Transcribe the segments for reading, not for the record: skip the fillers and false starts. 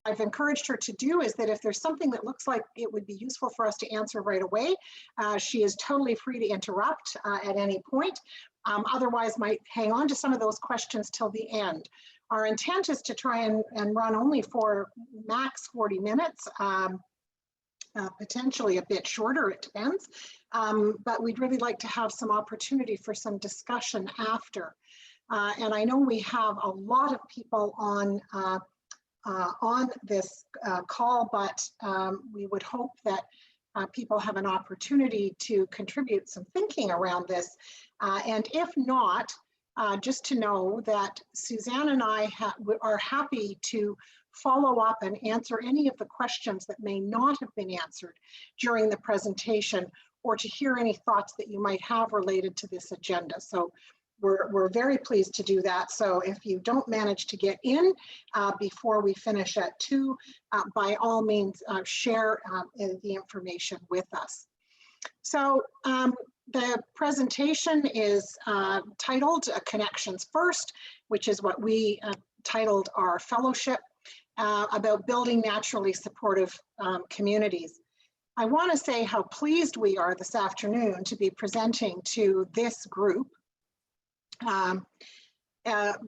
I've encouraged her to do is that if there's something that looks like it would be useful for us to answer right away, she is totally free to interrupt at any point. Otherwise, might hang on to some of those questions till the end. Our intent is to try and run only for max 40 minutes, potentially a bit shorter, it depends. But we'd really like to have some opportunity for some discussion after. And I know we have a lot of people on this call, but we would hope that people have an opportunity to contribute some thinking around this. And if not, just to know that Suzanne and I are happy to follow up and answer any of the questions that may not have been answered during the presentation, or to hear any thoughts that you might have related to this agenda. So we're very pleased to do that. So if you don't manage to get in before we finish at 2, by all means, share the information with us. So the presentation is titled Connections First, which is what we titled our fellowship about building naturally supportive communities. I want to say how pleased we are this afternoon to be presenting to this group,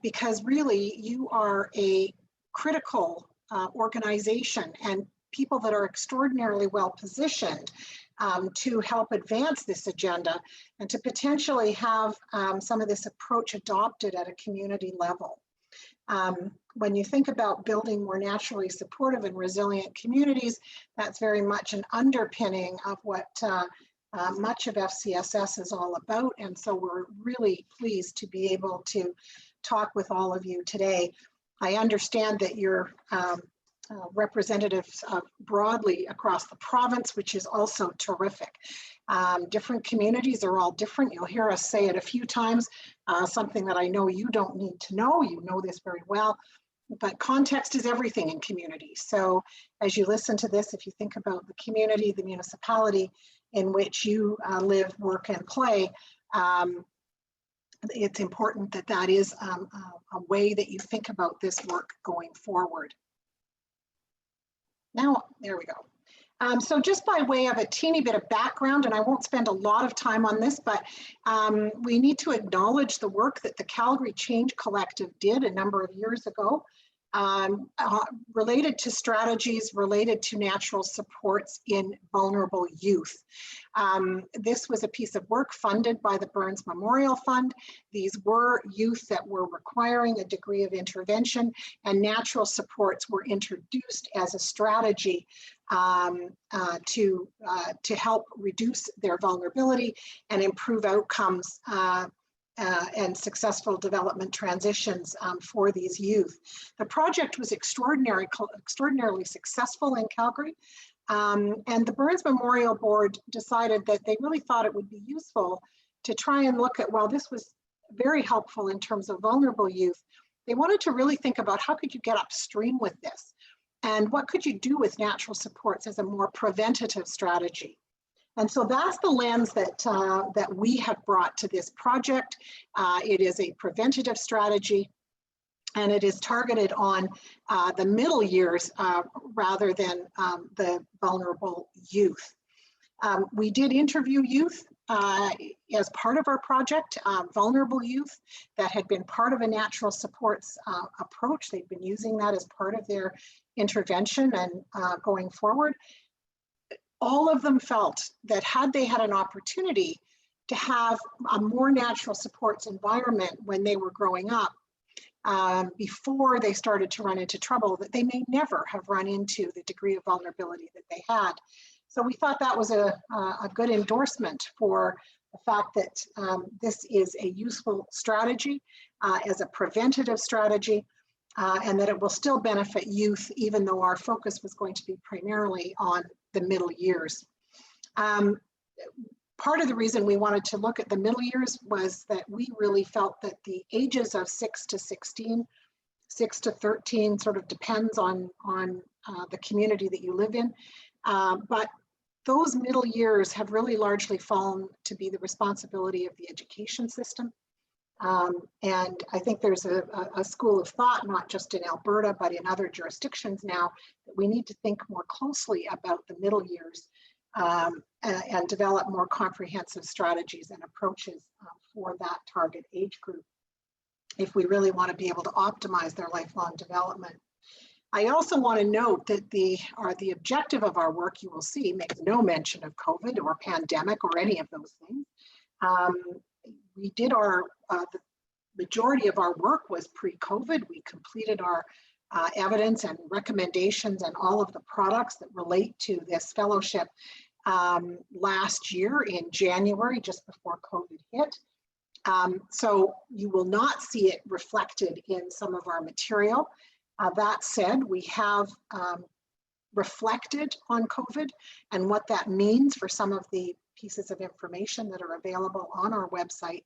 because really you are a critical organization and people that are extraordinarily well positioned to help advance this agenda and to potentially have some of this approach adopted at a community level. When you think about building more naturally supportive and resilient communities, that's very much an underpinning of what much of FCSS is all about. And so we're really pleased to be able to talk with all of you today. I understand that you're representatives broadly across the province, which is also terrific. Different communities are all different. You'll hear us say it a few times, something that I know you don't need to know. You know this very well, but context is everything in communities. So as you listen to this, if you think about the community, the municipality in which you live, work, and play, it's important that that is a way that you think about this work going forward. Now, there we go. So just by way of a teeny bit of background, and I won't spend a lot of time on this, but we need to acknowledge the work that the Calgary Change Collective did a number of years ago, related to strategies related to natural supports in vulnerable youth. This was a piece of work funded by the Burns Memorial Fund. These were youth that were requiring a degree of intervention, and natural supports were introduced as a strategy to help reduce their vulnerability and improve outcomes and successful development transitions for these youth. The project was extraordinarily successful in Calgary, and the Burns Memorial Board decided that they really thought it would be useful to try and look at, well, this was very helpful in terms of vulnerable youth. They wanted to really think about how could you get upstream with this, and what could you do with natural supports as a more preventative strategy. And so that's the lens that, that we have brought to this project. It is a preventative strategy, and it is targeted on the middle years rather than the vulnerable youth. We did interview youth as part of our project, vulnerable youth that had been part of a natural supports approach. They've been using that as part of their intervention and going forward. All of them felt that had they had an opportunity to have a more natural supports environment when they were growing up, before they started to run into trouble, that they may never have run into the degree of vulnerability that they had. So we thought that was a good endorsement for the fact that this is a useful strategy as a preventative strategy, and that it will still benefit youth, even though our focus was going to be primarily on the middle years. Part of the reason we wanted to look at the middle years was that we really felt that the ages of 6 to 16, 6 to 13 sort of depends on the community that you live in. But those middle years have really largely fallen to be the responsibility of the education system. And I think there's a school of thought, not just in Alberta, but in other jurisdictions now, that we need to think more closely about the middle years and develop more comprehensive strategies and approaches for that target age group if we really want to be able to optimize their lifelong development. I also want to note that the objective of our work, you will see, makes no mention of COVID or pandemic or any of those things. We did the majority of our work was pre-COVID. We completed our evidence and recommendations and all of the products that relate to this fellowship last year in January, just before COVID hit. So you will not see it reflected in some of our material. That said, we have reflected on COVID and what that means for some of the pieces of information that are available on our website.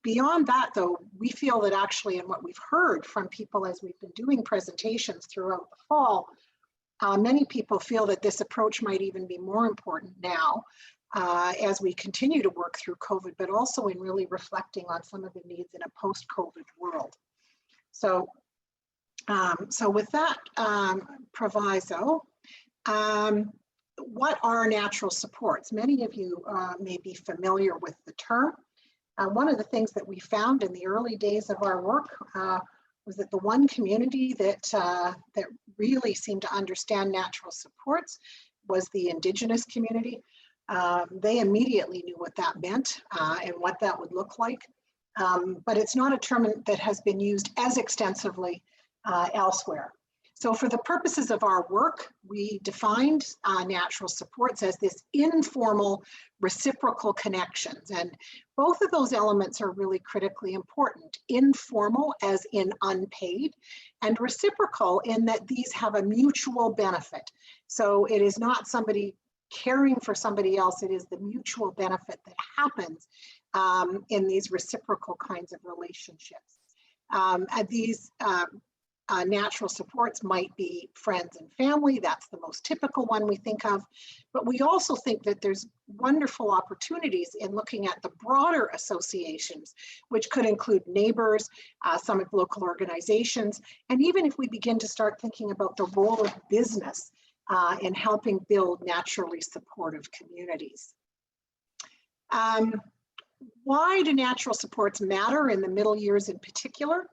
Beyond that, though, we feel that actually, and what we've heard from people as we've been doing presentations throughout the fall, many people feel that this approach might even be more important now as we continue to work through COVID, but also in really reflecting on some of the needs in a post-COVID world. So with that proviso, what are natural supports? Many of you may be familiar with the term. One of the things that we found in the early days of our work was that the one community that really seemed to understand natural supports was the Indigenous community. They immediately knew what that meant and what that would look like. But it's not a term that has been used as extensively elsewhere. So for the purposes of our work, we defined natural supports as this informal reciprocal connections. And both of those elements are really critically important. Informal as in unpaid, and reciprocal in that these have a mutual benefit. So it is not somebody caring for somebody else, it is the mutual benefit that happens in these reciprocal kinds of relationships. These natural supports might be friends and family. That's the most typical one we think of. But we also think that there's wonderful opportunities in looking at the broader associations, which could include neighbors, some of local organizations, and even if we begin to start thinking about the role of business in helping build naturally supportive communities. Why do natural supports matter in the middle years in particular?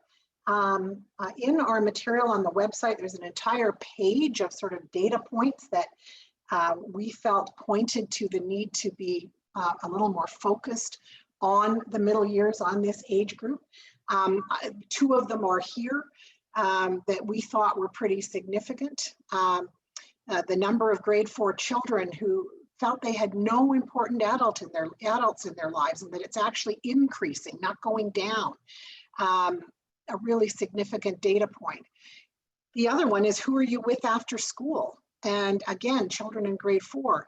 In our material on the website, there's an entire page of sort of data points that we felt pointed to the need to be a little more focused on the middle years, on this age group. Two of them are here that we thought were pretty significant. The number of grade 4 children who felt they had no important adults in their lives, and that it's actually increasing, not going down. A really significant data point. The other one is, who are you with after school? And again, children in grade 4,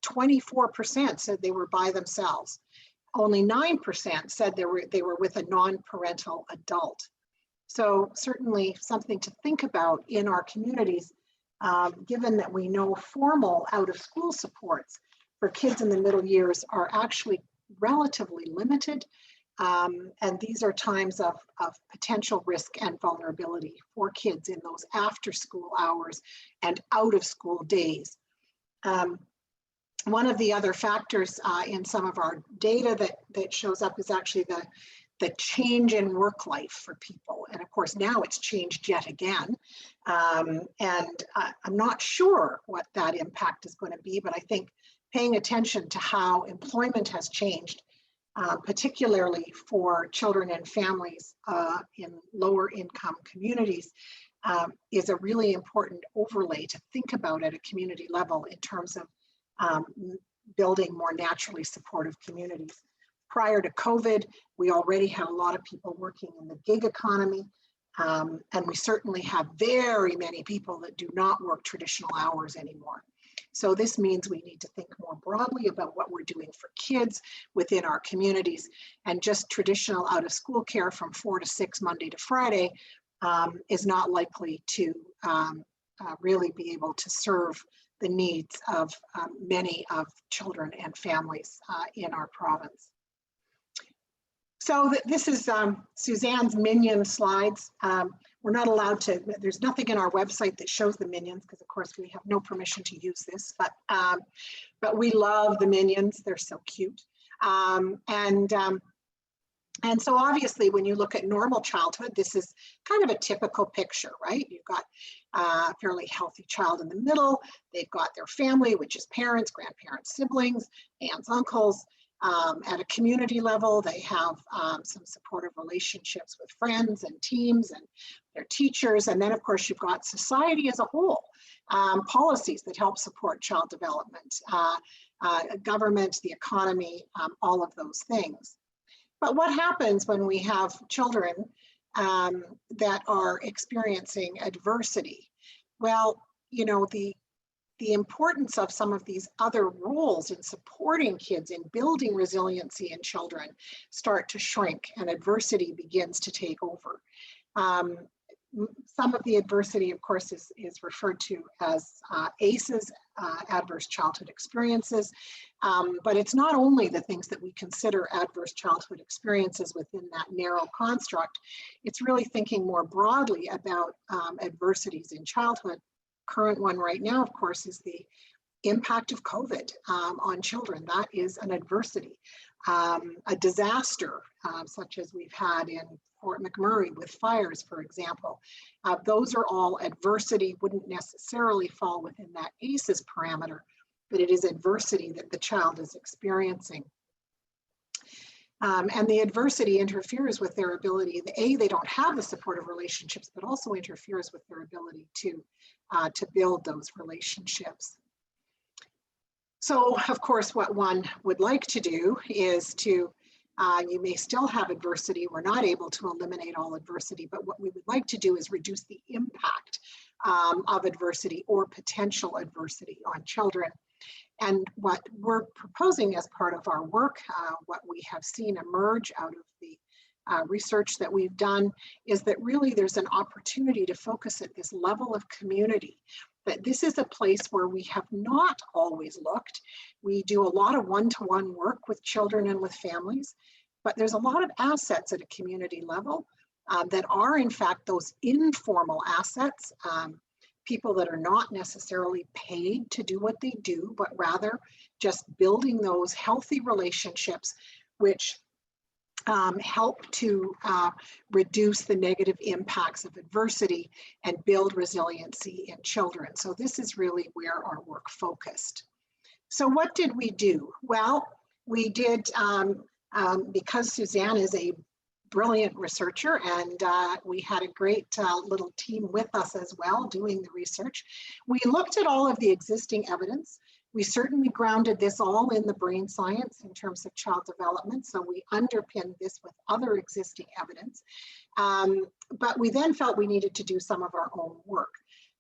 24% said they were by themselves. Only 9% said they were with a non-parental adult. So certainly something to think about in our communities, given that we know formal out-of-school supports for kids in the middle years are actually relatively limited. And these are times of potential risk and vulnerability for kids in those after school hours and out of school days. One of the other factors in some of our data that shows up is actually the change in work life for people. And of course, now it's changed yet again. And I'm not sure what that impact is going to be, but I think paying attention to how employment has changed, particularly for children and families in lower income communities, is a really important overlay to think about at a community level in terms of building more naturally supportive communities. Prior to COVID, we already had a lot of people working in the gig economy, and we certainly have very many people that do not work traditional hours anymore. So this means we need to think more broadly about what we're doing for kids within our communities, and just traditional out of school care from 4 to 6 Monday to Friday is not likely to really be able to serve the needs of many of children and families in our province. So this is Suzanne's minion slides. We're not allowed to, there's nothing in our website that shows the minions because of course we have no permission to use this, but we love the minions. They're so cute. And so obviously when you look at normal childhood, this is kind of a typical picture, right? You've got a fairly healthy child in the middle. They've got their family, which is parents, grandparents, siblings, aunts, uncles. At a community level, they have some supportive relationships with friends and teams and their teachers. And then of course, you've got society as a whole, policies that help support child development, government, the economy, all of those things. But what happens when we have children that are experiencing adversity? Well, you know, the importance of some of these other roles in supporting kids, in building resiliency in children, start to shrink and adversity begins to take over. Some of the adversity, of course, is referred to as ACEs, adverse childhood experiences. But it's not only the things that we consider adverse childhood experiences within that narrow construct. It's really thinking more broadly about adversities in childhood. Current one right now, of course, is the impact of COVID on children. That is an adversity. A disaster, such as we've had in Fort McMurray with fires, for example. Those are all adversity, wouldn't necessarily fall within that ACEs parameter, but it is adversity that the child is experiencing. And the adversity interferes with their ability, they don't have the supportive relationships, but also interferes with their ability to build those relationships. So of course, what one would like to do is to, you may still have adversity. We're not able to eliminate all adversity, but what we would like to do is reduce the impact of adversity or potential adversity on children. And what we're proposing as part of our work, what we have seen emerge out of the research that we've done, is that really there's an opportunity to focus at this level of community, that this is a place where we have not always looked. We do a lot of one-to-one work with children and with families, but there's a lot of assets at a community level that are in fact those informal assets, people that are not necessarily paid to do what they do, but rather just building those healthy relationships which help to reduce the negative impacts of adversity and build resiliency in children. So this is really where our work focused. So what did we do? Well, we did, because Suzanne is a brilliant researcher, and we had a great little team with us as well doing the research. We looked at all of the existing evidence. We certainly grounded this all in the brain science in terms of child development, so we underpinned this with other existing evidence. But we then felt we needed to do some of our own work.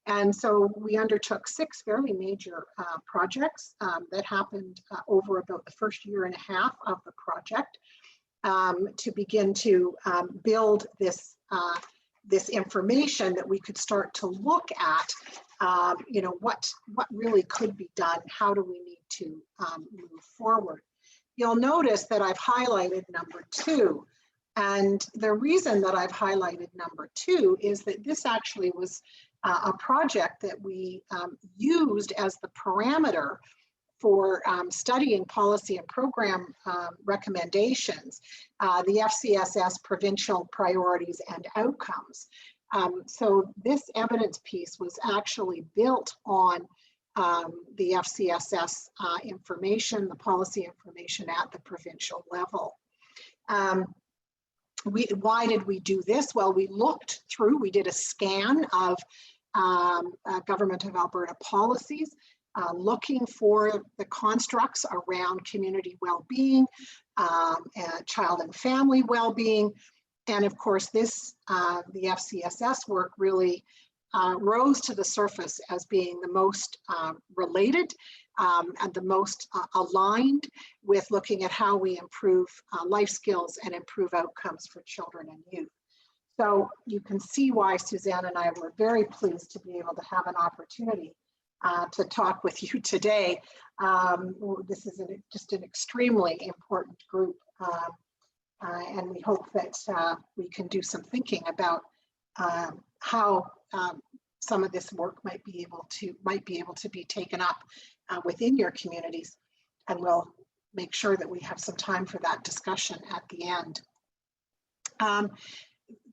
And so we undertook 6 fairly major projects that happened over about the first year and a half of the project. To begin to build this this information that we could start to look at, you know, what really could be done, how do we need to move forward. You'll notice that I've highlighted number 2, and the reason that I've highlighted number 2 is that this actually was a project that we used as the parameter for studying policy and program recommendations, the FCSS provincial priorities and outcomes. So this evidence piece was actually built on the FCSS information, the policy information at the provincial level. Why did we do this? Well, we looked through, we did a scan of Government of Alberta policies, looking for the constructs around community well-being, child and family well-being. And of course, this, the FCSS work really rose to the surface as being the most related and the most aligned with looking at how we improve life skills and improve outcomes for children and youth. So you can see why Suzanne and I were very pleased to be able to have an opportunity to talk with you today. This is just an extremely important group and we hope that we can do some thinking about how some of this work might be able to be taken up within your communities, and we'll make sure that we have some time for that discussion at the end.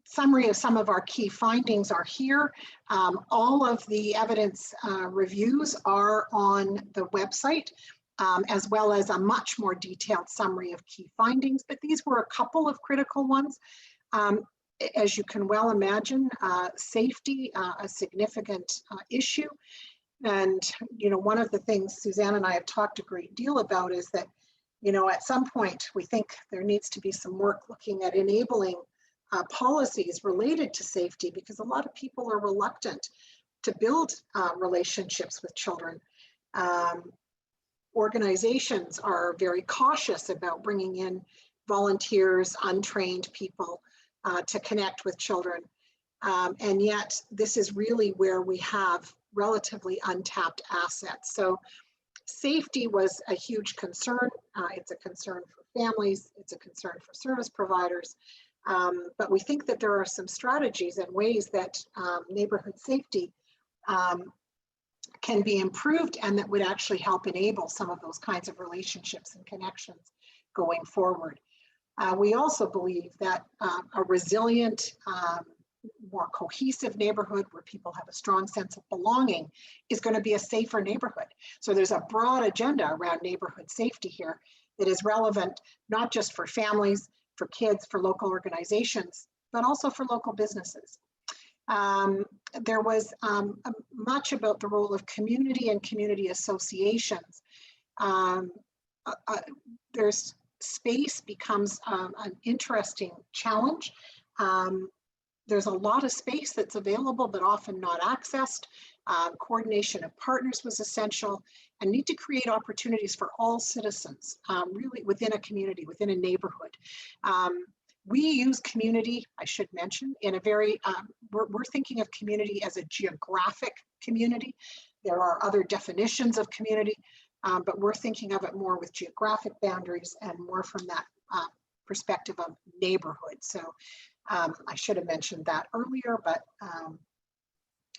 Summary of some of our key findings are here. All of the evidence reviews are on the website, as well as a much more detailed summary of key findings, but these were a couple of critical ones. As you can well imagine, safety, a significant issue. And, one of the things Suzanne and I have talked a great deal about is that, at some point we think there needs to be some work looking at enabling policies related to safety, because a lot of people are reluctant to build relationships with children. Organizations are very cautious about bringing in volunteers, untrained people to connect with children. And yet this is really where we have relatively untapped assets. So safety was a huge concern. It's a concern for families. It's a concern for service providers. But we think that there are some strategies and ways that neighborhood safety can be improved, and that would actually help enable some of those kinds of relationships and connections going forward. We also believe that a resilient, more cohesive neighborhood where people have a strong sense of belonging is going to be a safer neighborhood. So there's a broad agenda around neighborhood safety here that is relevant not just for families, for kids, for local organizations, but also for local businesses. There was much about the role of community and community associations. There's space becomes an interesting challenge. There's a lot of space that's available, but often not accessed. Coordination of partners was essential, and need to create opportunities for all citizens, really within a community, within a neighborhood. We use community, I should mention, in a very, we're thinking of community as a geographic community. There are other definitions of community, but we're thinking of it more with geographic boundaries and more from that perspective of neighborhood. So I should have mentioned that earlier, but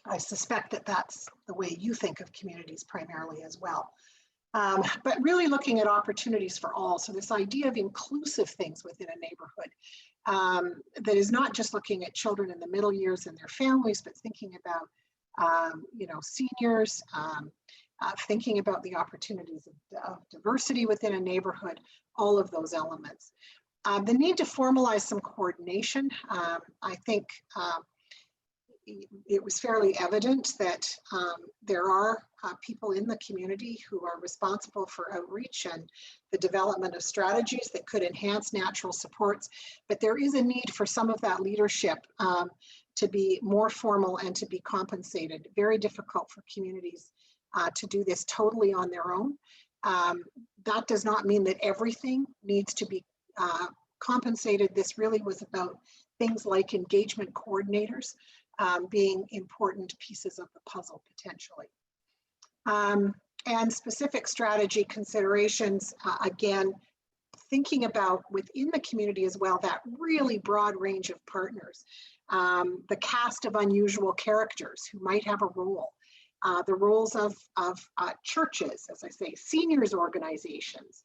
I suspect that that's the way you think of communities primarily as well. But really looking at opportunities for all. So this idea of inclusive things within a neighborhood that is not just looking at children in the middle years and their families, but thinking about seniors, thinking about the opportunities of diversity within a neighborhood, all of those elements. The need to formalize some coordination. I think it was fairly evident that there are people in the community who are responsible for outreach and the development of strategies that could enhance natural supports, but there is a need for some of that leadership to be more formal and to be compensated. Very difficult for communities to do this totally on their own. That does not mean that everything needs to be compensated. This really was about things like engagement coordinators being important pieces of the puzzle potentially. And specific strategy considerations, again, thinking about within the community as well, that really broad range of partners, the cast of unusual characters who might have a role, the roles of churches, as I say, seniors organizations,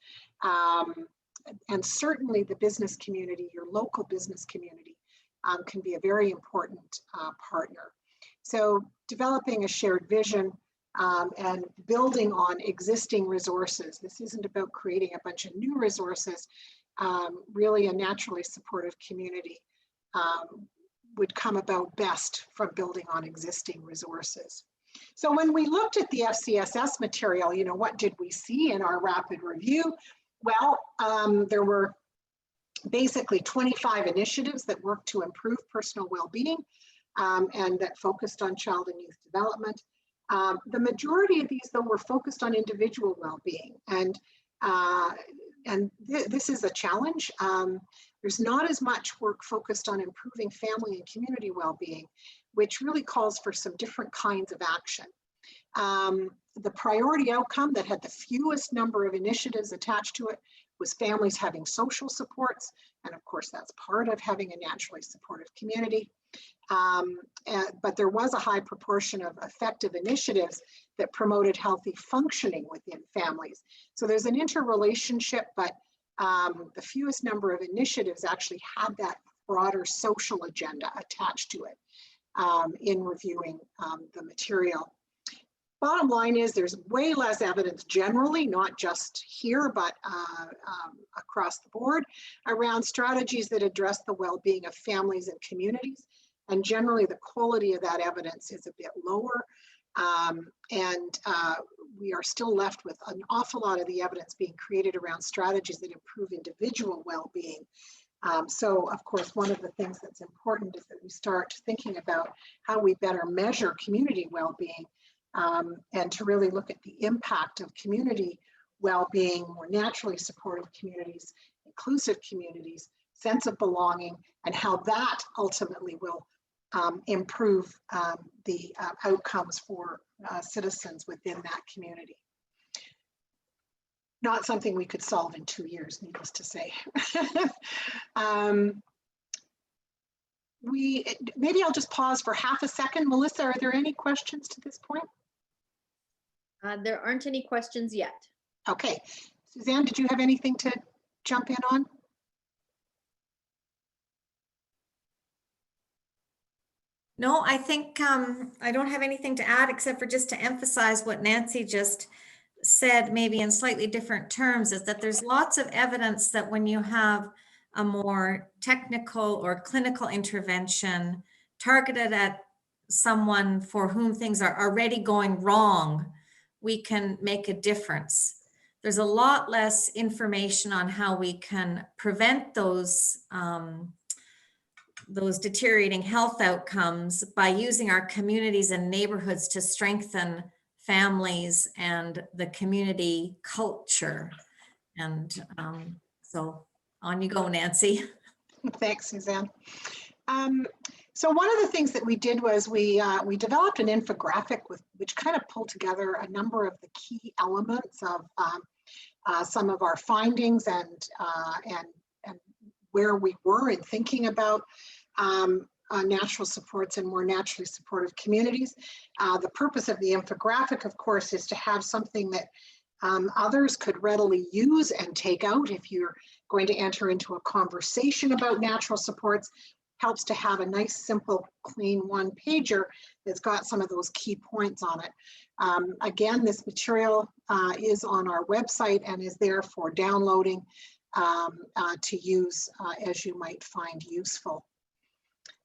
and certainly the business community, your local business community, can be a very important partner. So developing a shared vision and building on existing resources. This isn't about creating a bunch of new resources. Really a naturally supportive community would come about best from building on existing resources. So when we looked at the FCSS material, what did we see in our rapid review? Well, there were basically 25 initiatives that work to improve personal well-being and that focused on child and youth development. The majority of these, though, were focused on individual well-being, and this is a challenge. There's not as much work focused on improving family and community well-being, which really calls for some different kinds of action. The priority outcome that had the fewest number of initiatives attached to it was families having social supports, and of course that's part of having a naturally supportive community. But there was a high proportion of effective initiatives that promoted healthy functioning within families. So there's an interrelationship, but the fewest number of initiatives actually had that broader social agenda attached to it in reviewing the material. Bottom line is there's way less evidence generally, not just here, but across the board, around strategies that address the well-being of families and communities. And generally the quality of that evidence is a bit lower. We are still left with an awful lot of the evidence being created around strategies that improve individual well-being. So of course, one of the things that's important is that we start thinking about how we better measure community well-being, and to really look at the impact of community well-being, more naturally supportive communities, inclusive communities, sense of belonging, and how that ultimately will improve the outcomes for citizens within that community. Not something we could solve in 2 years, needless to say. Maybe I'll just pause for half a second. Melissa, are there any questions to this point? There aren't any questions yet. Okay. Suzanne, did you have anything to jump in on? No, I think I don't have anything to add except for just to emphasize what Nancy just said, maybe in slightly different terms, is that there's lots of evidence that when you have a more technical or clinical intervention targeted at someone for whom things are already going wrong, we can make a difference. There's a lot less information on how we can prevent those deteriorating health outcomes by using our communities and neighborhoods to strengthen families and the community culture. And so on you go, Nancy. Thanks, Suzanne. So one of the things that we did was we developed an infographic which kind of pulled together a number of the key elements of some of our findings and where we were in thinking about natural supports and more naturally supportive communities. The purpose of the infographic, of course, is to have something that others could readily use and take out if you're going to enter into a conversation about natural supports. Helps to have a nice, simple, clean one-pager that's got some of those key points on it. Again, this material is on our website and is there for downloading to use as you might find useful.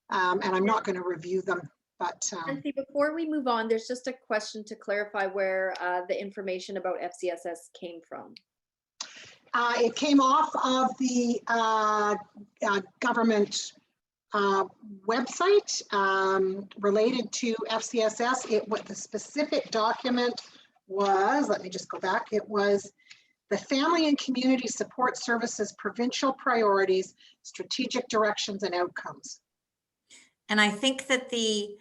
And I'm not going to review them, but Nancy, before we move on, there's just a question to clarify where the information about FCSS came from. It came off of the government website related to FCSS. What the specific document was, let me just go back, it was the Family and Community Support Services Provincial Priorities, Strategic Directions and Outcomes. And I think that the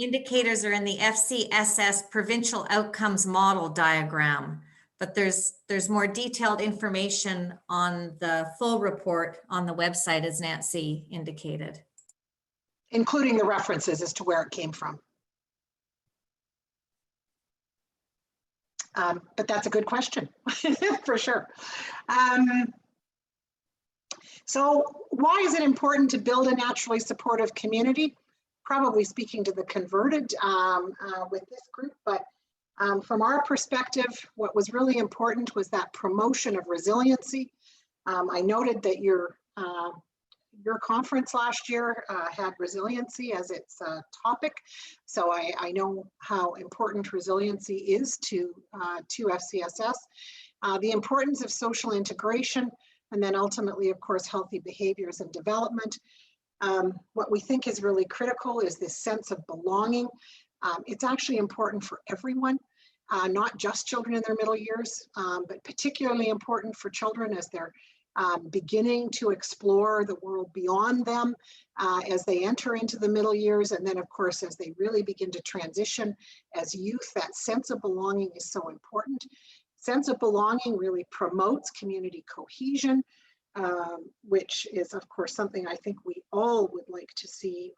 indicators are in the FCSS Provincial Outcomes Model diagram, but there's more detailed information on the full report on the website, as Nancy indicated. Including the references as to where it came from. But that's a good question, for sure. So why is it important to build a naturally supportive community? Probably speaking to the converted with this group, but from our perspective, what was really important was that promotion of resiliency. I noted that your conference last year had resiliency as its topic. So I know how important resiliency is to FCSS. The importance of social integration, and then ultimately, of course, healthy behaviors and development. What we think is really critical is this sense of belonging. It's actually important for everyone, not just children in their middle years, but particularly important for children as they're beginning to explore the world beyond them as they enter into the middle years. And then, of course, as they really begin to transition as youth, that sense of belonging is so important. Sense of belonging really promotes community cohesion, which is, of course, something I think we all would like to see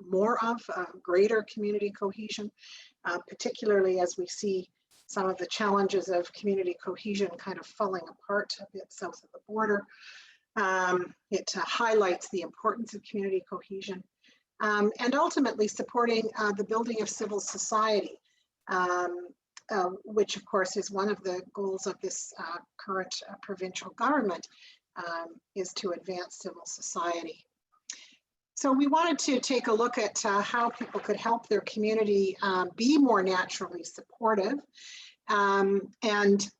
more of, greater community cohesion, particularly as we see some of the challenges of community cohesion kind of falling apart a bit south of the border. It highlights the importance of community cohesion, and ultimately supporting the building of civil society, which of course is one of the goals of this current provincial government, is to advance civil society. So we wanted to take a look at how people could help their community be more naturally supportive. And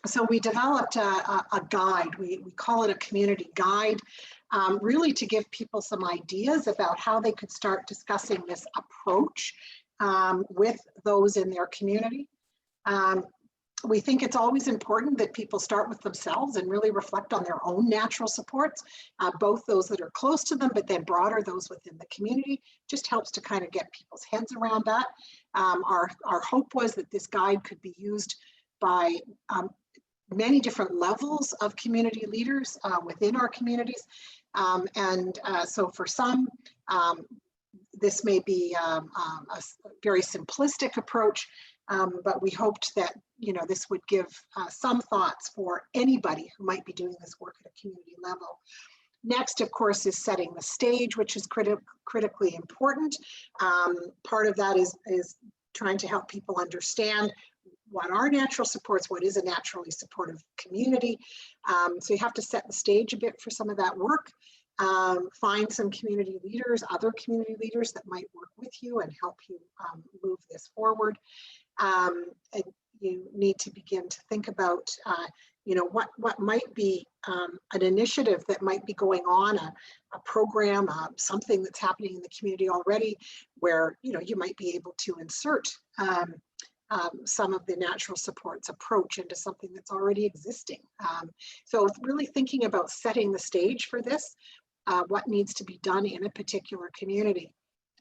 so we developed a guide. We call it a community guide, really to give people some ideas about how they could start discussing this approach with those in their community. We think it's always important that people start with themselves and really reflect on their own natural supports, both those that are close to them, but then broader, those within the community. Just helps to kind of get people's heads around that. Our hope was that this guide could be used by many different levels of community leaders within our communities. So for some, this may be a very simplistic approach, but we hoped that this would give some thoughts for anybody who might be doing this work at a community level. Next, of course, is setting the stage, which is critically important. Part of that is trying to help people understand what are natural supports, what is a naturally supportive community. So you have to set the stage a bit for some of that work. Find some community leaders, other community leaders that might work with you and help you move this forward. And you need to begin to think about, what might be an initiative that might be going on, a program, something that's happening in the community already, where you might be able to insert some of the natural supports approach into something that's already existing. So really thinking about setting the stage for this, what needs to be done in a particular community.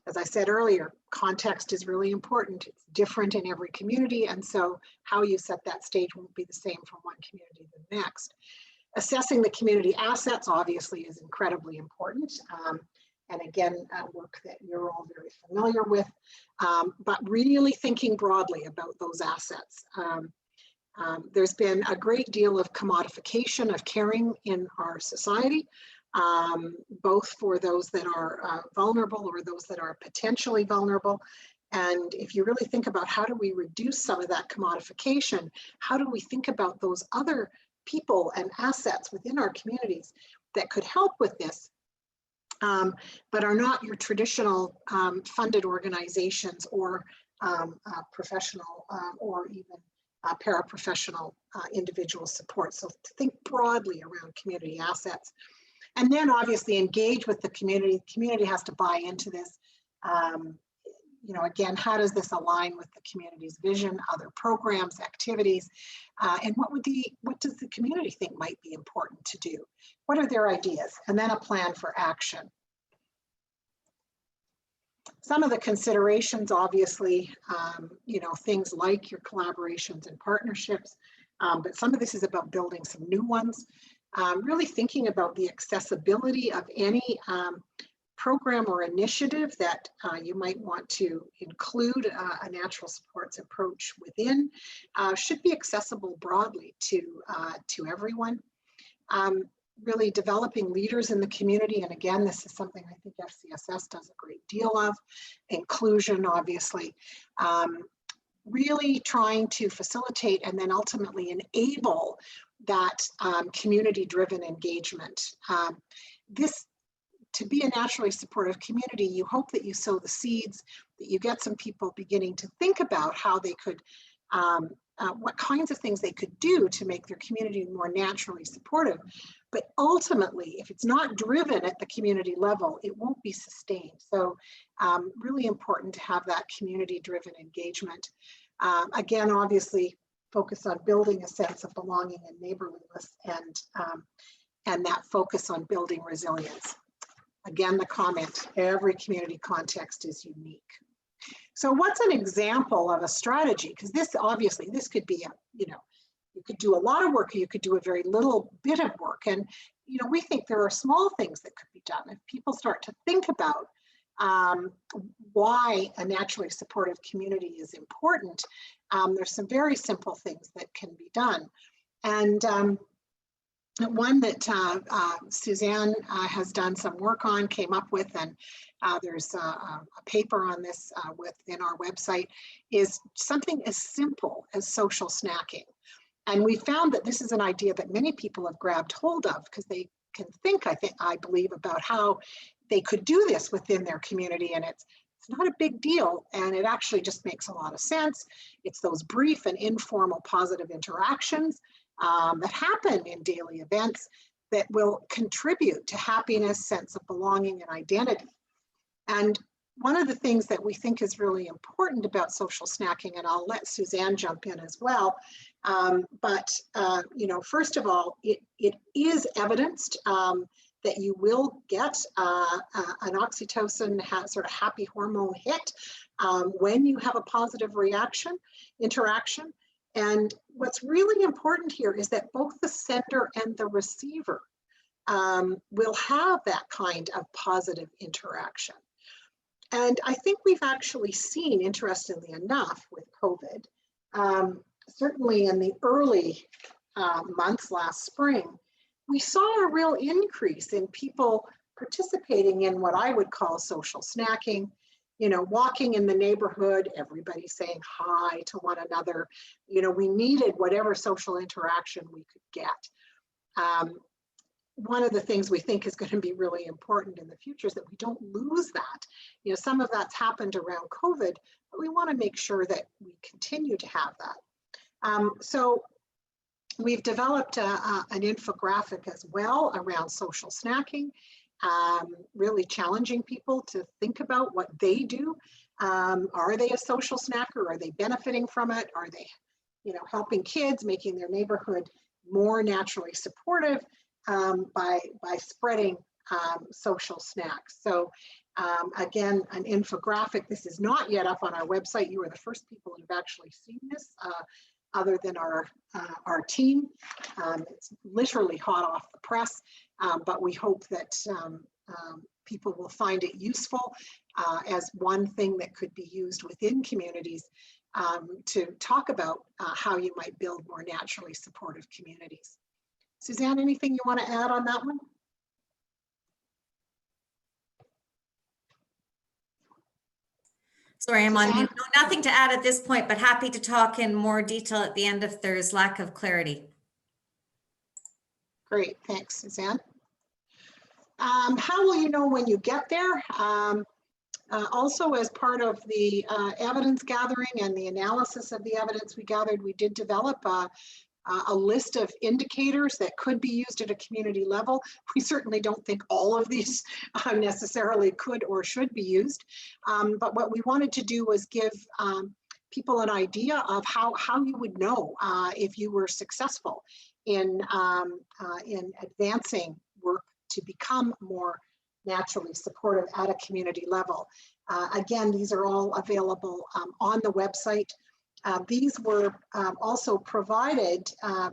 As I said earlier, context is really important. It's different in every community, and so how you set that stage won't be the same from one community to the next. Assessing the community assets obviously is incredibly important. And again, work that you're all very familiar with, but really thinking broadly about those assets. There's been a great deal of commodification of caring in our society, both for those that are vulnerable or those that are potentially vulnerable. And if you really think about how do we reduce some of that commodification, how do we think about those other people and assets within our communities that could help with this, but are not your traditional funded organizations or professional or even paraprofessional individual support. So to think broadly around community assets. And then obviously engage with the community. The community has to buy into this. Again, how does this align with the community's vision, other programs, activities, and what does the community think might be important to do? What are their ideas? And then a plan for action. Some of the considerations, obviously, things like your collaborations and partnerships, but some of this is about building some new ones. Really thinking about the accessibility of any program or initiative that you might want to include a natural supports approach within, should be accessible broadly to everyone. Really developing leaders in the community, and again, this is something I think FCSS does a great deal of. Inclusion, obviously. Really trying to facilitate and then ultimately enable that community-driven engagement. To be a naturally supportive community, you hope that you sow the seeds, that you get some people beginning to think about how they could, what kinds of things they could do to make their community more naturally supportive. But ultimately, if it's not driven at the community level, it won't be sustained. So really important to have that community-driven engagement. Again, obviously, focus on building a sense of belonging and neighborliness, and that focus on building resilience. Again, the comment, every community context is unique. So what's an example of a strategy? Because this obviously, this could be, you could do a lot of work, or you could do a very little bit of work. And, we think there are small things that could be done. If people start to think about why a naturally supportive community is important, there's some very simple things that can be done. And one that Suzanne has done some work on, came up with, and there's a paper on this within our website, is something as simple as social snacking. And we found that this is an idea that many people have grabbed hold of, because they can think, I believe, about how they could do this within their community, and it's not a big deal, and it actually just makes a lot of sense. It's those brief and informal positive interactions that happen in daily events that will contribute to happiness, sense of belonging, and identity. And one of the things that we think is really important about social snacking, and I'll let Suzanne jump in as well, first of all, it is evidenced that you will get an oxytocin sort of happy hormone hit when you have a positive interaction. And what's really important here is that both the sender and the receiver will have that kind of positive interaction. And I think we've actually seen, interestingly enough, with COVID, certainly in the early months last spring, we saw a real increase in people participating in what I would call social snacking, walking in the neighborhood, everybody saying hi to one another. We needed whatever social interaction we could get. One of the things we think is going to be really important in the future is that we don't lose that. Some of that's happened around COVID, but we want to make sure that we continue to have that. So we've developed an infographic as well around social snacking, really challenging people to think about what they do. Are they a social snacker? Are they benefiting from it? Are they, helping kids, making their neighborhood more naturally supportive by spreading social snacks? So again, an infographic. This is not yet up on our website. You are the first people who have actually seen this, other than our team. It's literally hot off the press, but we hope that people will find it useful as one thing that could be used within communities to talk about how you might build more naturally supportive communities. Suzanne, anything you want to add on that one? Sorry, I'm on mute. No, nothing to add at this point, but happy to talk in more detail at the end if there's lack of clarity. Great, thanks, Suzanne. How will you know when you get there? Also, as part of the evidence gathering and the analysis of the evidence we gathered, we did develop a list of indicators that could be used at a community level. We certainly don't think all of these necessarily could or should be used, but what we wanted to do was give people an idea of how you would know if you were successful in advancing work to become more naturally supportive at a community level. Again, these are all available on the website. These were also provided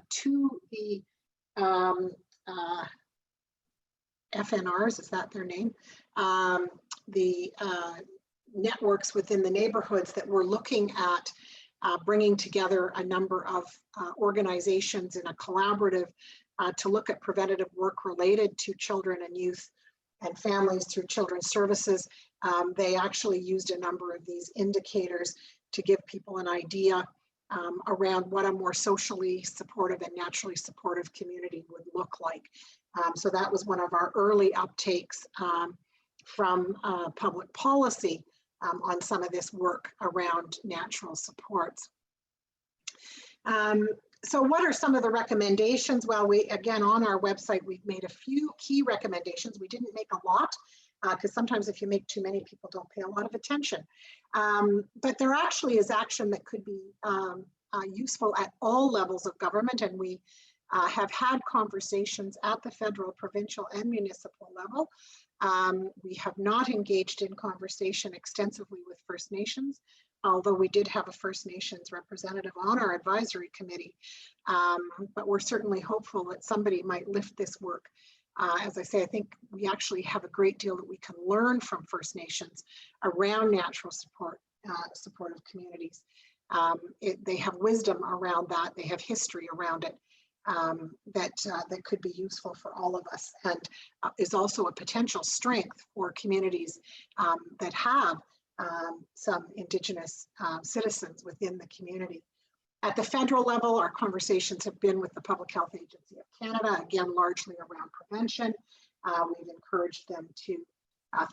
to the FNRs, is that their name? The networks within the neighborhoods that were looking at bringing together a number of organizations in a collaborative to look at preventative work related to children and youth and families through children's services. They actually used a number of these indicators to give people an idea around what a more socially supportive and naturally supportive community would look like. So that was one of our early uptakes from public policy on some of this work around natural supports. So what are some of the recommendations? Well, again, on our website, we've made a few key recommendations. We didn't make a lot because sometimes if you make too many, people don't pay a lot of attention. But there actually is action that could be useful at all levels of government, and we have had conversations at the federal, provincial, and municipal level We have not engaged in conversation extensively with First Nations, although we did have a First Nations representative on our advisory committee. But we're certainly hopeful that somebody might lift this work. As I say, I think we actually have a great deal that we can learn from First Nations around natural supportive communities. They have wisdom around that. They have history around it that could be useful for all of us, and is also a potential strength for communities that have some Indigenous citizens within the community. At the federal level, our conversations have been with the Public Health Agency of Canada, again, largely around prevention. We've encouraged them to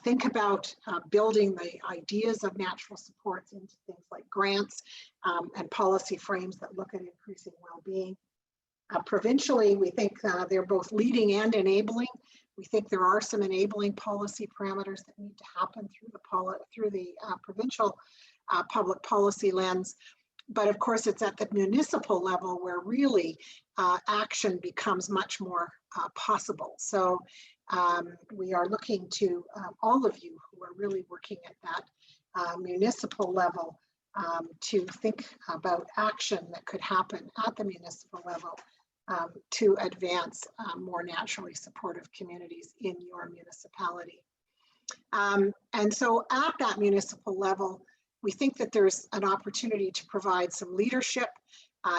think about building the ideas of natural supports into things like grants and policy frames that look at increasing well-being. Provincially, we think they're both leading and enabling. We think there are some enabling policy parameters that need to happen through the provincial public policy lens. But of course, it's at the municipal level where really action becomes much more possible. So we are looking to all of you who are really working at that municipal level to think about action that could happen at the municipal level to advance more naturally supportive communities in your municipality. And so at that municipal level, we think that there's an opportunity to provide some leadership,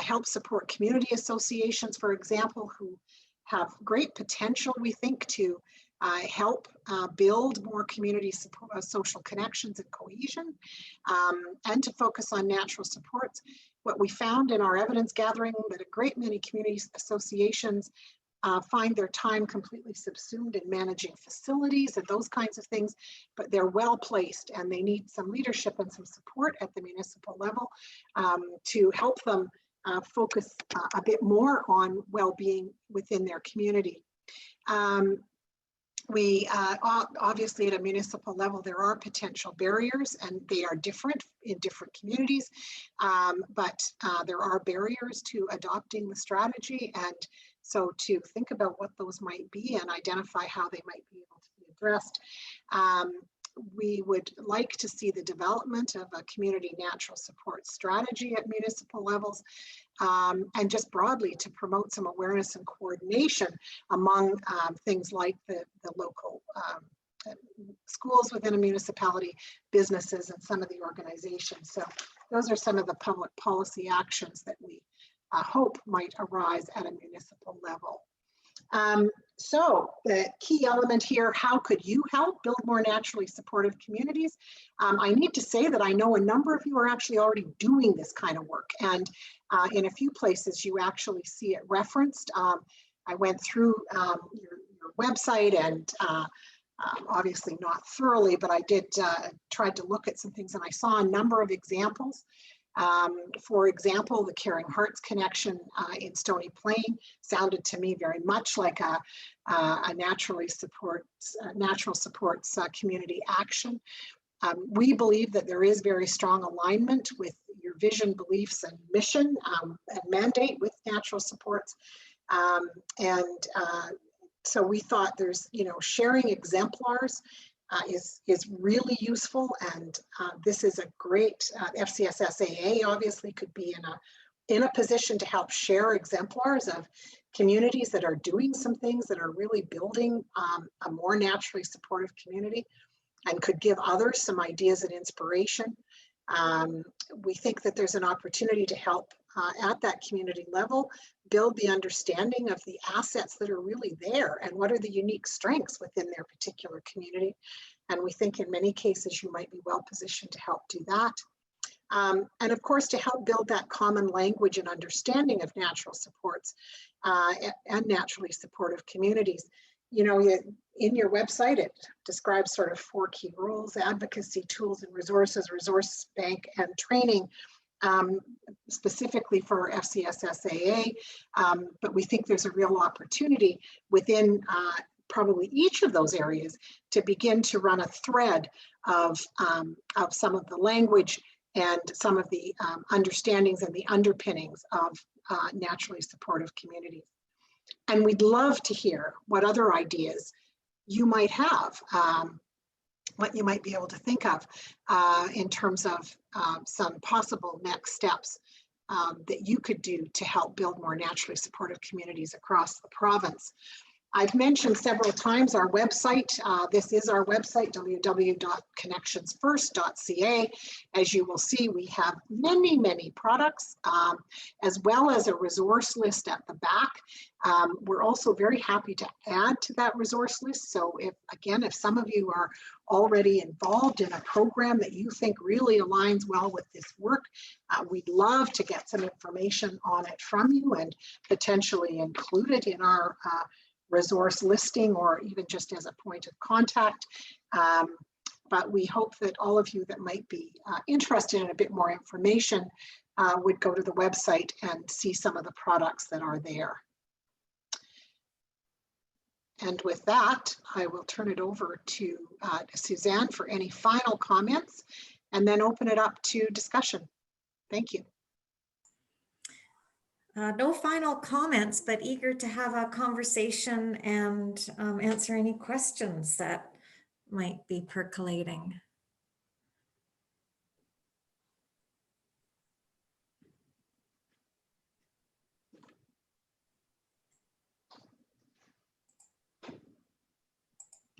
help support community associations, for example, who have great potential, we think, to help build more community support, social connections and cohesion, and to focus on natural supports. What we found in our evidence gathering that a great many community associations find their time completely subsumed in managing facilities and those kinds of things, but they're well placed and they need some leadership and some support at the municipal level to help them focus a bit more on well-being within their community. We obviously at a municipal level, there are potential barriers and they are different in different communities, but there are barriers to adopting the strategy. And so to think about what those might be and identify how they might be able to be addressed. We would like to see the development of a community natural support strategy at municipal levels, and just broadly to promote some awareness and coordination among things like the local schools within a municipality, businesses, and some of the organizations. So those are some of the public policy actions that we hope might arise at a municipal level. So the key element here, how could you help build more naturally supportive communities? I need to say that I know a number of you are actually already doing this kind of work, and in a few places you actually see it referenced. I went through your website and obviously not thoroughly, but I did tried to look at some things and I saw a number of examples. For example, the Caring Hearts Connection in Stony Plain sounded to me very much like a natural supports community action. We believe that there is very strong alignment with your vision, beliefs, and mission and mandate with natural supports. So we thought there's, sharing exemplars is really useful, and this is a great FCSSAA obviously could be in a position to help share exemplars of communities that are doing some things that are really building a more naturally supportive community and could give others some ideas and inspiration. We think that there's an opportunity to help at that community level build the understanding of the assets that are really there and what are the unique strengths within their particular community. And we think in many cases you might be well positioned to help do that. And of course, to help build that common language and understanding of natural supports and naturally supportive communities. In your website, it describes sort of 4 key roles: advocacy, tools and resources, resource bank, and training. Specifically for FCSSAA, but we think there's a real opportunity within probably each of those areas to begin to run a thread of some of the language and some of the understandings and the underpinnings of naturally supportive communities. And we'd love to hear what other ideas you might have, what you might be able to think of in terms of some possible next steps that you could do to help build more naturally supportive communities across the province. I've mentioned several times our website. This is our website, www.connectionsfirst.ca. As you will see, we have many, many products, as well as a resource list at the back. We're also very happy to add to that resource list. So if some of you are already involved in a program that you think really aligns well with this work, we'd love to get some information on it from you and potentially include it in our resource listing, or even just as a point of contact. But we hope that all of you that might be interested in a bit more information would go to the website and see some of the products that are there. And with that, I will turn it over to Suzanne for any final comments, and then open it up to discussion. Thank you. No final comments, but eager to have a conversation and answer any questions that might be percolating.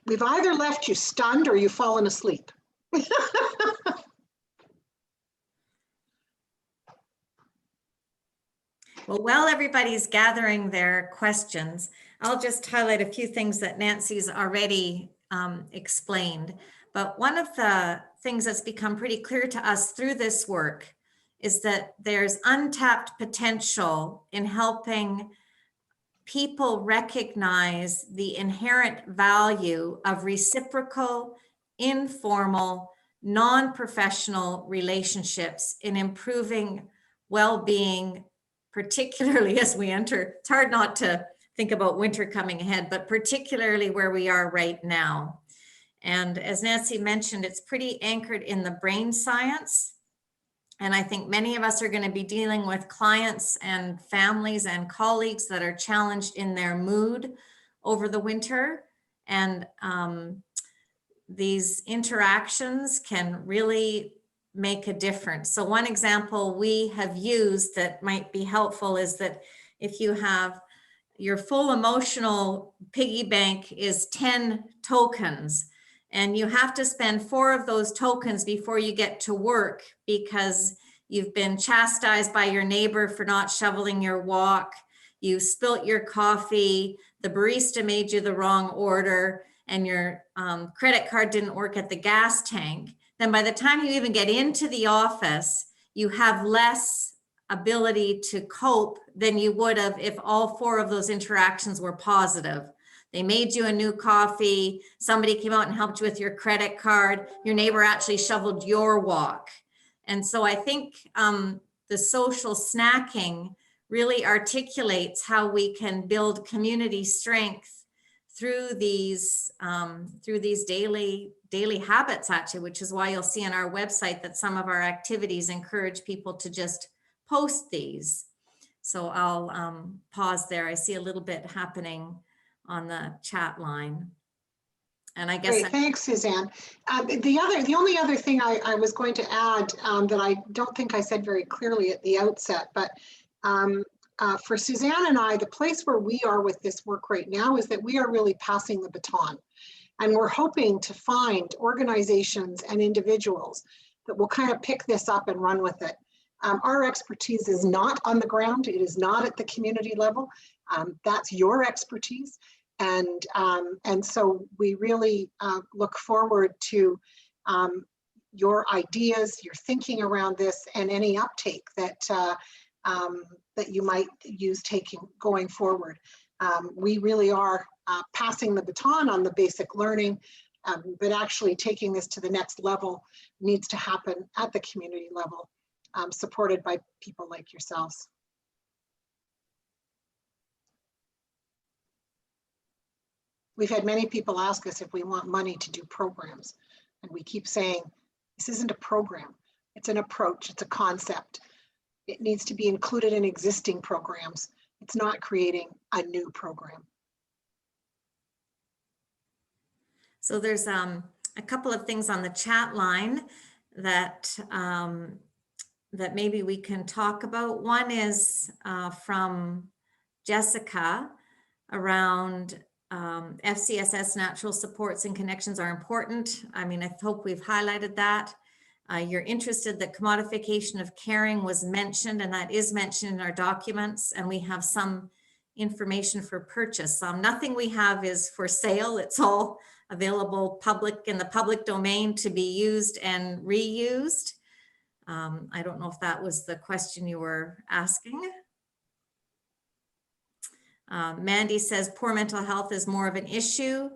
We've either left you stunned or you've fallen asleep. Well, while everybody's gathering their questions, I'll just highlight a few things that Nancy's already explained. But one of the things that's become pretty clear to us through this work is that there's untapped potential in helping people recognize the inherent value of reciprocal, informal, non-professional relationships in improving well-being, particularly as we enter. It's hard not to think about winter coming ahead, but particularly where we are right now. And as Nancy mentioned, it's pretty anchored in the brain science. And I think many of us are going to be dealing with clients and families and colleagues that are challenged in their mood over the winter. And these interactions can really make a difference. So one example we have used that might be helpful is that if you have your full emotional piggy bank is 10 tokens, and you have to spend 4 of those tokens before you get to work because you've been chastised by your neighbor for not shoveling your walk, you spilt your coffee, the barista made you the wrong order, and your credit card didn't work at the gas tank, then by the time you even get into the office, you have less ability to cope than you would have if all 4 of those interactions were positive. They made you a new coffee, somebody came out and helped you with your credit card, your neighbor actually shoveled your walk. And so I think the social snacking really articulates how we can build community strength through these daily habits, actually, which is why you'll see on our website that some of our activities encourage people to just post these. So I'll pause there. I see a little bit happening on the chat line. And I guess— Great, thanks, Suzanne. The only other thing I was going to add that I don't think I said very clearly at the outset, but for Suzanne and I, the place where we are with this work right now is that we are really passing the baton. And we're hoping to find organizations and individuals that will kind of pick this up and run with it. Our expertise is not on the ground. It is not at the community level. That's your expertise. And so we really look forward to your ideas, your thinking around this, and any uptake that that you might use going forward. We really are passing the baton on the basic learning, but actually taking this to the next level needs to happen at the community level, supported by people like yourselves. We've had many people ask us if we want money to do programs, and we keep saying, this isn't a program, it's an approach, it's a concept. It needs to be included in existing programs. It's not creating a new program. So there's a couple of things on the chat line that that maybe we can talk about. One is from Jessica around FCSS natural supports and connections are important. I mean, I hope we've highlighted that. You're interested that commodification of caring was mentioned, and that is mentioned in our documents, and we have some information for purchase. Nothing we have is for sale. It's all available in the public domain to be used and reused. I don't know if that was the question you were asking. Mandy says poor mental health is more of an issue,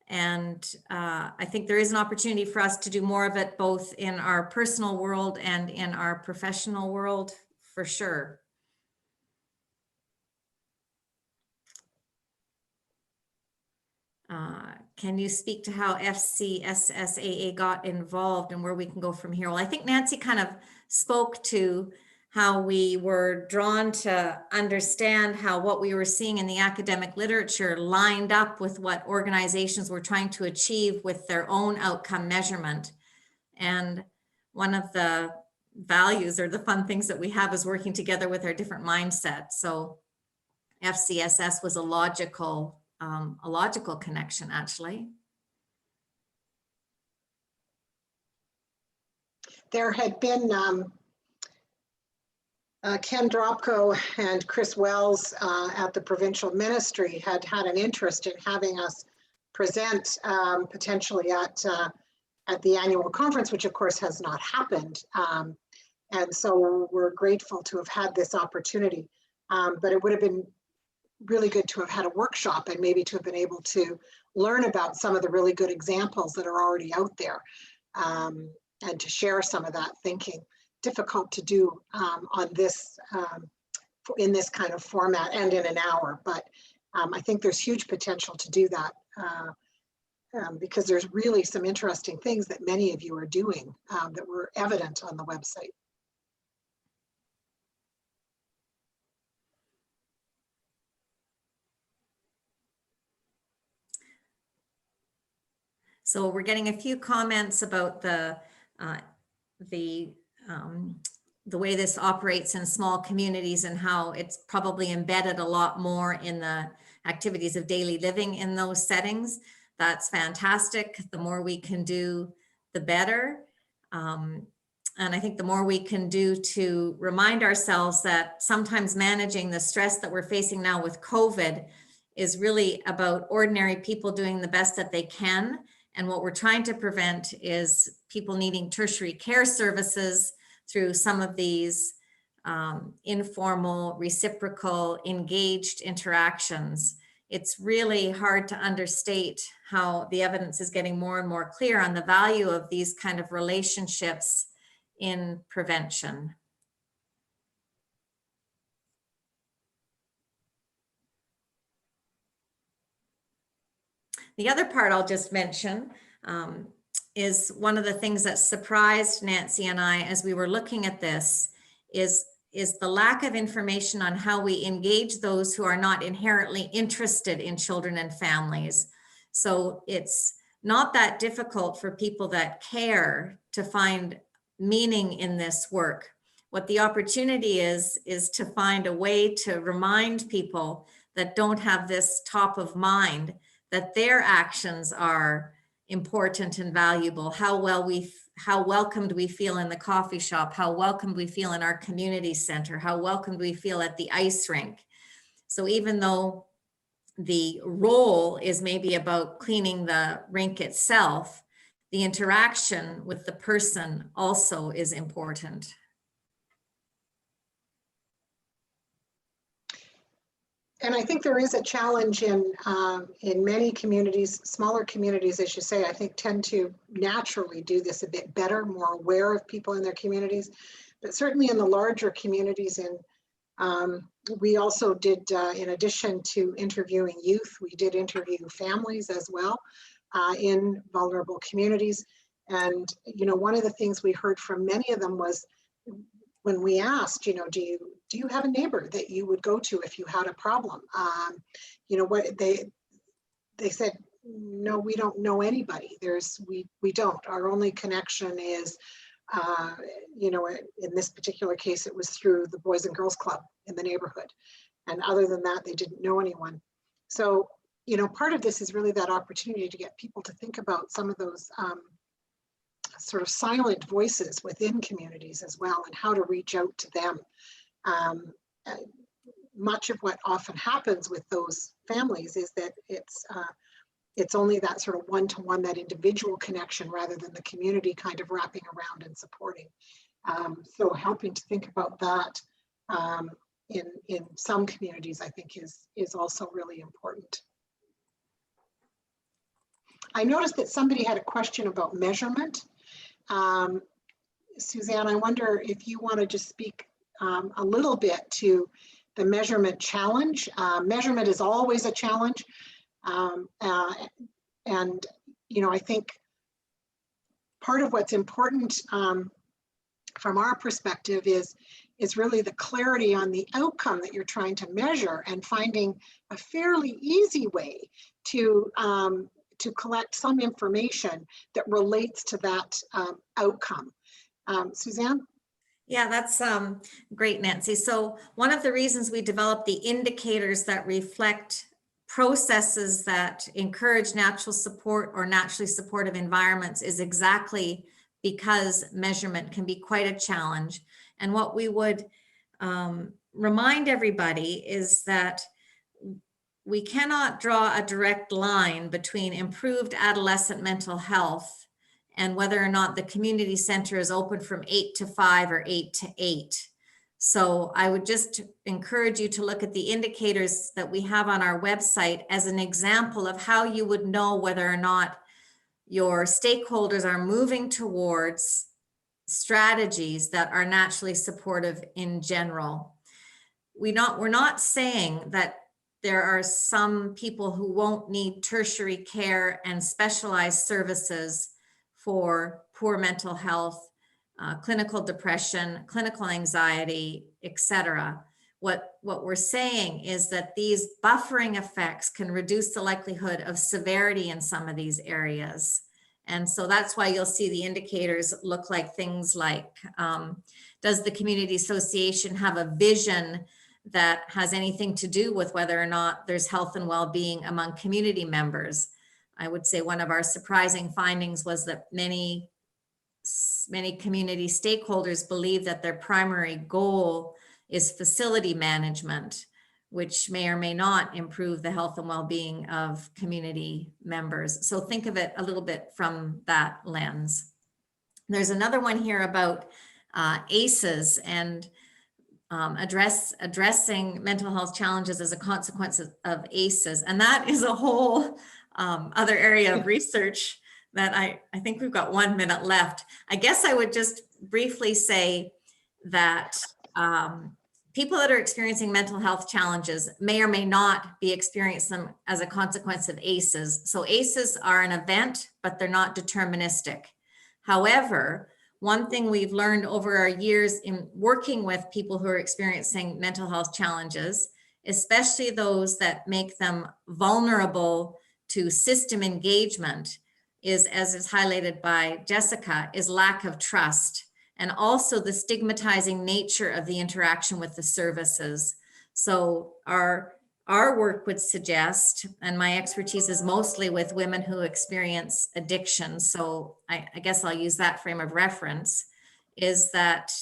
and I think there is an opportunity for us to do more of it both in our personal world and in our professional world, for sure. Can you speak to how FCSSAA got involved and where we can go from here? Well, I think Nancy kind of spoke to how we were drawn to understand how what we were seeing in the academic literature lined up with what organizations were trying to achieve with their own outcome measurement. And one of the values or the fun things that we have is working together with our different mindsets. So FCSS was a logical connection, actually. There had been Ken Dropko and Chris Wells at the provincial ministry had an interest in having us present potentially at the annual conference, which of course has not happened. And so we're grateful to have had this opportunity, but it would have been really good to have had a workshop and maybe to have been able to learn about some of the really good examples that are already out there, and to share some of that thinking. Difficult to do on this in this kind of format and in an hour, but I think there's huge potential to do that because there's really some interesting things that many of you are doing that were evident on the website. So we're getting a few comments about the way this operates in small communities and how it's probably embedded a lot more in the activities of daily living in those settings. That's fantastic. The more we can do, the better. And I think the more we can do to remind ourselves that sometimes managing the stress that we're facing now with COVID is really about ordinary people doing the best that they can. And what we're trying to prevent is people needing tertiary care services through some of these informal, reciprocal, engaged interactions. It's really hard to understate how the evidence is getting more and more clear on the value of these kind of relationships in prevention. The other part I'll just mention is one of the things that surprised Nancy and I as we were looking at this is the lack of information on how we engage those who are not inherently interested in children and families. So it's not that difficult for people that care to find meaning in this work. What the opportunity is to find a way to remind people that don't have this top of mind that their actions are important and valuable, how welcomed we feel in the coffee shop, how welcomed we feel in our community center, how welcomed we feel at the ice rink. So even though the role is maybe about cleaning the rink itself, the interaction with the person also is important. And I think there is a challenge in many communities, smaller communities, as you say, I think tend to naturally do this a bit better, more aware of people in their communities. But certainly in the larger communities, we also did, in addition to interviewing youth, we did interview families as well in vulnerable communities. And, you know, one of the things we heard from many of them was when we asked, you know, do you have a neighbor that you would go to if you had a problem? You know, what they said, no, we don't know anybody. We don't. Our only connection is, you know, in this particular case, it was through the Boys and Girls Club in the neighborhood. And other than that, they didn't know anyone. So, you know, part of this is really that opportunity to get people to think about some of those sort of silent voices within communities as well, and how to reach out to them. Much of what often happens with those families is that it's only that sort of one-to-one, that individual connection, rather than the community kind of wrapping around and supporting. So helping to think about that in some communities, I think is also really important. I noticed that somebody had a question about measurement. Suzanne, I wonder if you want to just speak a little bit to the measurement challenge. Measurement is always a challenge. And, you know, I think part of what's important from our perspective is really the clarity on the outcome that you're trying to measure, and finding a fairly easy way to collect some information that relates to that outcome. Suzanne? Yeah, that's great, Nancy. So one of the reasons we developed the indicators that reflect processes that encourage natural support or naturally supportive environments is exactly because measurement can be quite a challenge. And what we would remind everybody is that we cannot draw a direct line between improved adolescent mental health and whether or not the community center is open from 8 to 5 or 8 to 8. So I would just encourage you to look at the indicators that we have on our website as an example of how you would know whether or not your stakeholders are moving towards strategies that are naturally supportive in general. We're not saying that there are some people who won't need tertiary care and specialized services for poor mental health, clinical depression, clinical anxiety, etc. What we're saying is that these buffering effects can reduce the likelihood of severity in some of these areas. And so that's why you'll see the indicators look like things like, does the community association have a vision that has anything to do with whether or not there's health and well-being among community members? I would say one of our surprising findings was that many community stakeholders believe that their primary goal is facility management, which may or may not improve the health and well-being of community members. So think of it a little bit from that lens. There's another one here about ACEs and addressing mental health challenges as a consequence of ACEs. And that is a whole other area of research that I think we've got 1 minute left. I guess I would just briefly say that people that are experiencing mental health challenges may or may not be experiencing them as a consequence of ACEs. So ACEs are an event, but they're not deterministic. However, one thing we've learned over our years in working with people who are experiencing mental health challenges, especially those that make them vulnerable to system engagement, is, as is highlighted by Jessica, is lack of trust, and also the stigmatizing nature of the interaction with the services. So our work would suggest, and my expertise is mostly with women who experience addiction, so I guess I'll use that frame of reference, is that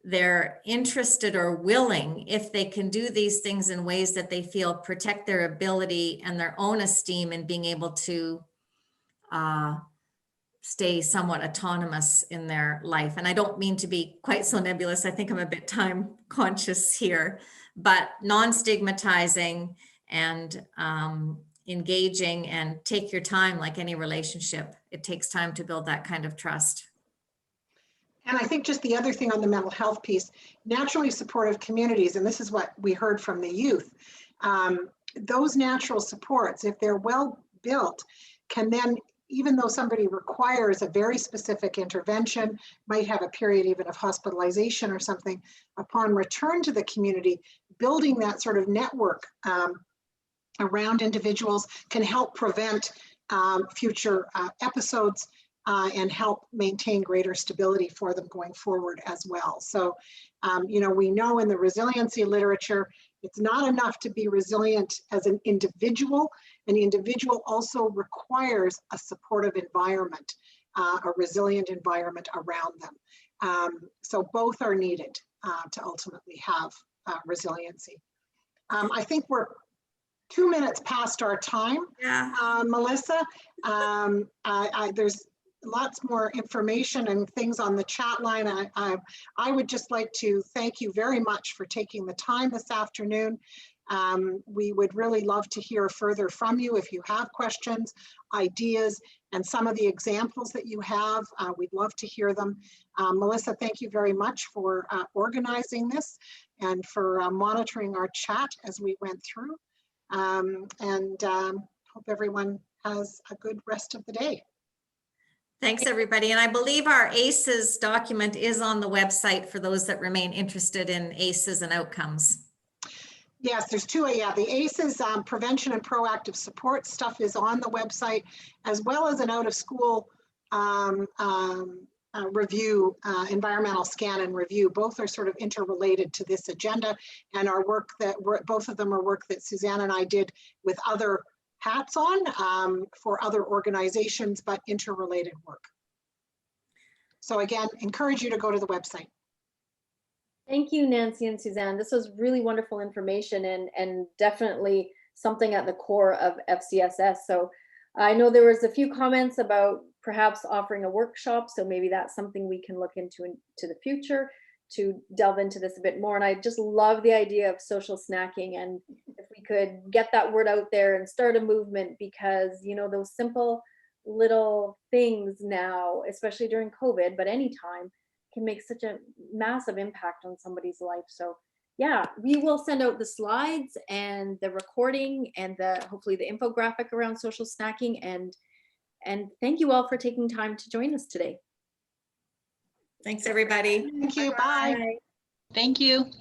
they're interested or willing, if they can do these things in ways that they feel protect their ability and their own esteem in being able to stay somewhat autonomous in their life. And I don't mean to be quite so nebulous. I think I'm a bit time conscious here, but non-stigmatizing and engaging, and take your time like any relationship. It takes time to build that kind of trust. And I think just the other thing on the mental health piece, naturally supportive communities, and this is what we heard from the youth, those natural supports, if they're well built, can then, even though somebody requires a very specific intervention, might have a period even of hospitalization or something, upon return to the community, building that sort of network around individuals can help prevent future episodes and help maintain greater stability for them going forward as well. So, you know, we know in the resiliency literature, it's not enough to be resilient as an individual. An individual also requires a supportive environment, a resilient environment around them. So both are needed to ultimately have resiliency. I think we're 2 minutes past our time, Melissa. There's lots more information and things on the chat line. I would just like to thank you very much for taking the time this afternoon. We would really love to hear further from you if you have questions, ideas, and some of the examples that you have. We'd love to hear them. Melissa, thank you very much for organizing this and for monitoring our chat as we went through. Hope everyone has a good rest of the day. Thanks, everybody. And I believe our ACEs document is on the website for those that remain interested in ACEs and outcomes. Yes, there's two. Yeah, the ACEs prevention and proactive support stuff is on the website, as well as an out of school review, environmental scan and review. Both are sort of interrelated to this agenda, and our work that both of them are work that Suzanne and I did with other hats on for other organizations, but interrelated work. So again, encourage you to go to the website. Thank you, Nancy and Suzanne. This was really wonderful information and definitely something at the core of FCSS. So I know there was a few comments about perhaps offering a workshop. So maybe that's something we can look into the future to delve into this a bit more. And I just love the idea of social snacking. And if we could get that word out there and start a movement, because, you know, those simple little things now, especially during COVID, but anytime, can make such a massive impact on somebody's life. So yeah, we will send out the slides and the recording and hopefully the infographic around social snacking. And thank you all for taking time to join us today. Thanks, everybody. Thank you. Bye. Bye. Thank you.